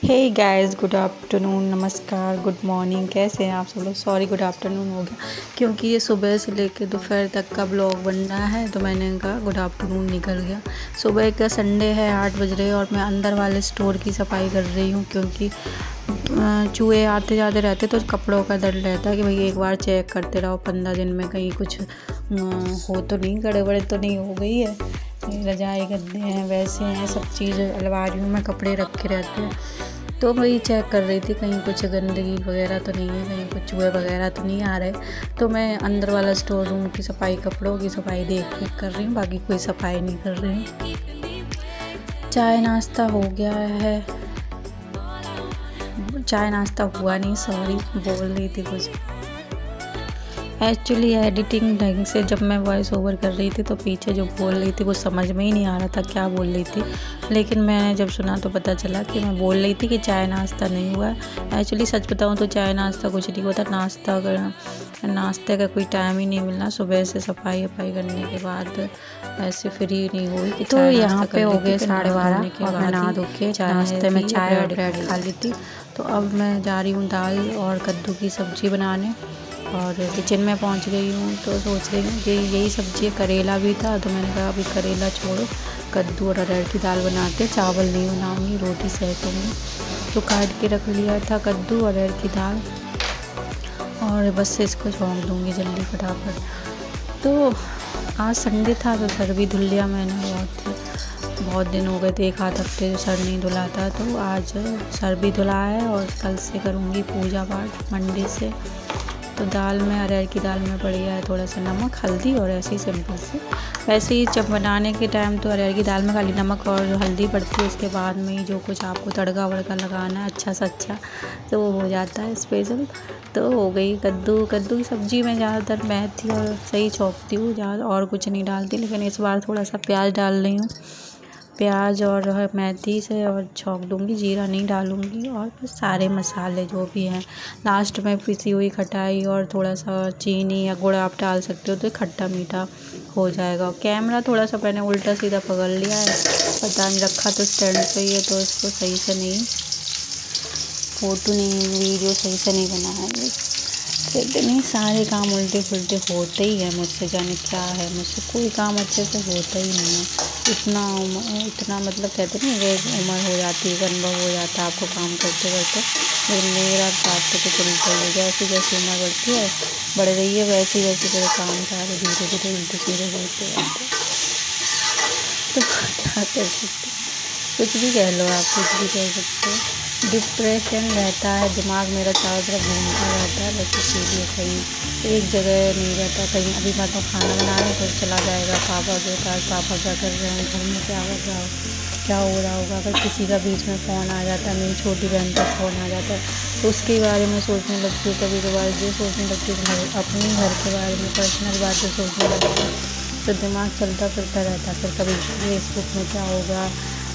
Hey guys, good afternoon, नमस्कार, good morning. कैसे हैं आप सब लोग। सॉरी, गुड आफ्टरनून हो गया क्योंकि ये सुबह से लेके दोपहर तक का ब्लॉग बन रहा है, तो मैंने कहा गुड आफ्टरनून निकल गया। सुबह का संडे है, 8 बज रहे हैं और मैं अंदर वाले स्टोर की सफाई कर रही हूँ क्योंकि चूहे आते जाते रहते तो कपड़ों का डर रहता है कि भाई एक बार चेक करते रहो 15 दिन में कहीं कुछ हो तो नहीं, गड़बड़ तो नहीं हो गई है। रजाई गद्दे हैं, वैसे हैं, सब चीज़ अलमारियों में कपड़े रखे रहते हैं। तो वही चेक कर रही थी कहीं कुछ गंदगी वगैरह तो नहीं है, कहीं कुछ चूहे वगैरह तो नहीं आ रहे। तो मैं अंदर वाला स्टोर रूम की सफाई, कपड़ों की सफाई देख कर रही हूँ, बाकी कोई सफाई नहीं कर रही हूँ। चाय नाश्ता हो गया है, चाय नाश्ता हुआ नहीं, सॉरी, बोल रही थी कुछ। एक्चुअली एडिटिंग ढंग से जब मैं वॉइस ओवर कर रही थी तो पीछे जो बोल रही थी वो समझ में ही नहीं आ रहा था क्या बोल रही थी, लेकिन मैंने जब सुना तो पता चला कि मैं बोल रही थी कि चाय नाश्ता नहीं हुआ। एक्चुअली सच बताऊं तो चाय नाश्ता कुछ नहीं होता, नाश्ते का कोई टाइम ही नहीं मिलना। सुबह से सफाई वफाई करने के बाद ऐसे फ्री नहीं हुई कि तो यहाँ पे हो गए 12:30 के बाद नहा धो के नाश्ते में चाय और ब्रेड खा ली थी। तो अब मैं जा रही हूँ दाल और कद्दू की सब्ज़ी बनाने और किचन में पहुंच गई हूँ। तो सोच रही हूँ कि यही सब्ज़ी, करेला भी था तो मैंने कहा अभी करेला छोड़ो, कद्दू और अरहर की दाल बनाते, चावल नहीं बनाऊँगी, रोटी सेकूँगी। तो काट के रख लिया था कद्दू और अरहर की दाल और बस इसको छोंक दूँगी जल्दी फटाफट। तो आज संडे था तो सर भी धुल लिया मैंने, बहुत दिन हो गए थे, 1 आध हफ्ते सर नहीं धुला था, तो आज सर भी धुला है और कल से करूँगी पूजा पाठ, मंडे से। तो दाल में, अरहर की दाल में पड़ गया है थोड़ा सा नमक, हल्दी और ऐसे ही सिंपल से। वैसे ही जब बनाने के टाइम तो अरहर की दाल में खाली नमक और हल्दी पड़ती है, उसके बाद में ही जो कुछ आपको तड़का वड़का लगाना है अच्छा सा अच्छा तो वो हो जाता है स्पेशल। तो हो गई कद्दू की सब्ज़ी में ज़्यादातर मेथी और सही छोंकती हूँ, ज़्यादा और कुछ नहीं डालती, लेकिन इस बार थोड़ा सा प्याज डाल रही हूँ, प्याज और मेथी से और छोंक दूँगी, जीरा नहीं डालूँगी और बस सारे मसाले जो भी हैं। लास्ट में पिसी हुई खटाई और थोड़ा सा चीनी या गुड़ आप डाल सकते हो तो खट्टा मीठा हो जाएगा। कैमरा थोड़ा सा मैंने उल्टा सीधा पकड़ लिया है, पता नहीं, रखा तो स्टैंड पे ही है तो इसको सही से नहीं, फ़ोटो नहीं, वीडियो सही से नहीं बना है। इतने सारे काम उल्टे पुल्टे होते ही है मुझसे, जाने क्या है, मुझसे कोई काम अच्छे से होता ही नहीं है। इतना मतलब कहते नहीं, एज उम्र हो जाती है, अनुभव हो जाता है आपको काम करते करते, लेकिन मेरा बात तो कुछ उल्टा ही है। जैसे जैसे उम्र बढ़ती है, बढ़ रही है, वैसे वैसे मेरे काम सारे धीरे धीरे उल्टे सीधे होते रहते। तो क्या कर सकते, कुछ भी कह लो आप, कुछ भी कह सकते हो। डिप्रेशन रहता है, दिमाग मेरा चारों तरफ घूमता रहता है, बस इसीलिए कहीं एक जगह नहीं रहता। कहीं अभी मैं तो खाना बनाने तो चला जाएगा पापा के पास, पापा क्या कर रहे हैं, घर में क्या कर रहा हो, क्या हो रहा होगा। अगर किसी का बीच में फ़ोन आ जाता है, मेरी छोटी बहन का फ़ोन आ जाता है, तो उसके बारे में सोचने लगती हूँ। कभी कभार ये सोचने लगती हूँ अपनी घर के बारे में, पर्सनल बातें सोचने लगती हूँ। तो दिमाग चलता फिरता रहता है। फिर कभी फेसबुक में क्या होगा,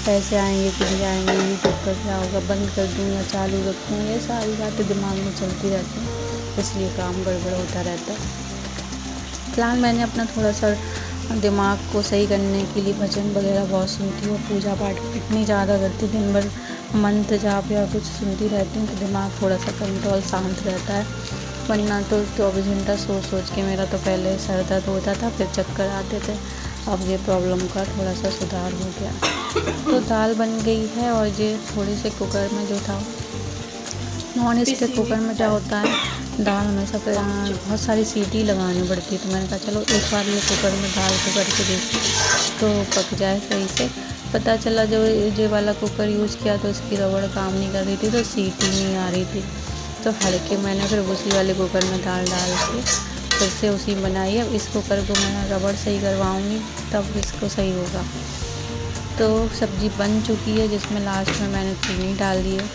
पैसे आएंगे कि नहीं आएंगे, यूट्यूब पर क्या होगा, बंद कर दूँ या चालू रखूँ, ये सारी बातें दिमाग में चलती रहती हैं, इसलिए काम गड़बड़ होता रहता है। फिलहाल मैंने अपना थोड़ा सा दिमाग को सही करने के लिए भजन वगैरह बहुत सुनती हूँ, पूजा पाठ इतनी ज़्यादा करती, दिन भर मंत्र जाप या कुछ सुनती रहती हूँ, तो दिमाग थोड़ा सा कंट्रोल, शांत रहता है। वरना तो 24 घंटा सोच के मेरा तो पहले सर दर्द होता था, फिर चक्कर आते थे। अब ये प्रॉब्लम का थोड़ा सा सुधार हो गया। तो दाल बन गई है और ये थोड़े से कुकर में जो था, नॉन स्टिक कुकर में क्या होता है, दाल हमेशा बहुत सारी सीटी लगानी पड़ती है। तो मैंने कहा चलो एक बार ये कुकर में दाल को करके देखी तो पक जाए सही से। पता चला जो ये वाला कुकर यूज़ किया तो इसकी रबड़ काम नहीं कर रही थी, तो सीटी नहीं आ रही थी। तो हल्के मैंने फिर उसी वाले कुकर में दाल डाल के फिर से उसी बनाई। अब इस कुकर को मैं रबड़ सही करवाऊँगी तब इसको सही होगा। तो सब्ज़ी बन चुकी है, जिसमें लास्ट में मैंने चीनी डाल दी है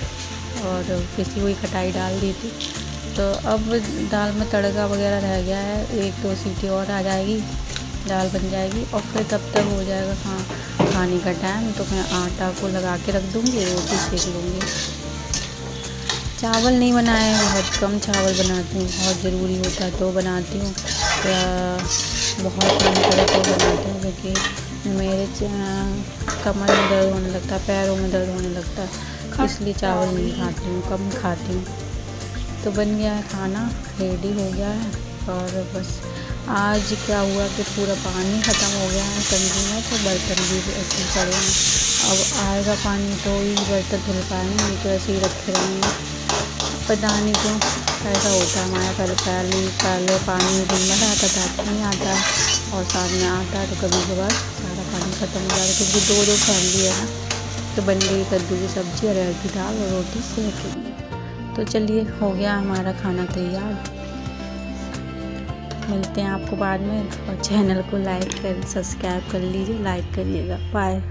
और पिसी हुई खटाई डाल दी थी। तो अब दाल में तड़का वगैरह रह गया है, 1-2 सीटी और आ जाएगी, दाल बन जाएगी और फिर तब तक हो जाएगा खाने का टाइम। तो मैं आटा को लगा के रख दूँगी, रोटी सेक लूँगी। चावल नहीं बनाए, बहुत कम चावल बनाती हूँ, बहुत ज़रूरी होता है तो बनाती हूँ, या बहुत मन करे तो बनाती हूँ, क्योंकि मेरे कमर में दर्द होने लगता है, पैरों में दर्द होने लगता है, इसलिए चावल नहीं खाती हूँ, कम खाती हूँ। तो बन गया है खाना, रेडी हो गया है। और बस आज क्या हुआ कि पूरा पानी ख़त्म हो गया है टंकी में, तो बर्तन भी ऐसे पड़े हैं। अब आएगा पानी तो ही बर्तन धुल पाएंगे, नहीं तो ऐसे ही रखे रहेंगे। पता नहीं क्यों ऐसा होता है हमारा। पहले पानी नॉर्मल आता था, अब नहीं आता है, और साथ में आता है तो कभी कभार सारा पानी ख़त्म हो जाता है, क्योंकि दो फैमिली है ना। तो बन गई कद्दू की सब्ज़ी और अरहर की दाल और रोटी सेक ली। तो चलिए, हो गया हमारा खाना तैयार। मिलते हैं आपको बाद में, और चैनल को लाइक कर सब्सक्राइब कर लीजिए, लाइक करिएगा। बाय।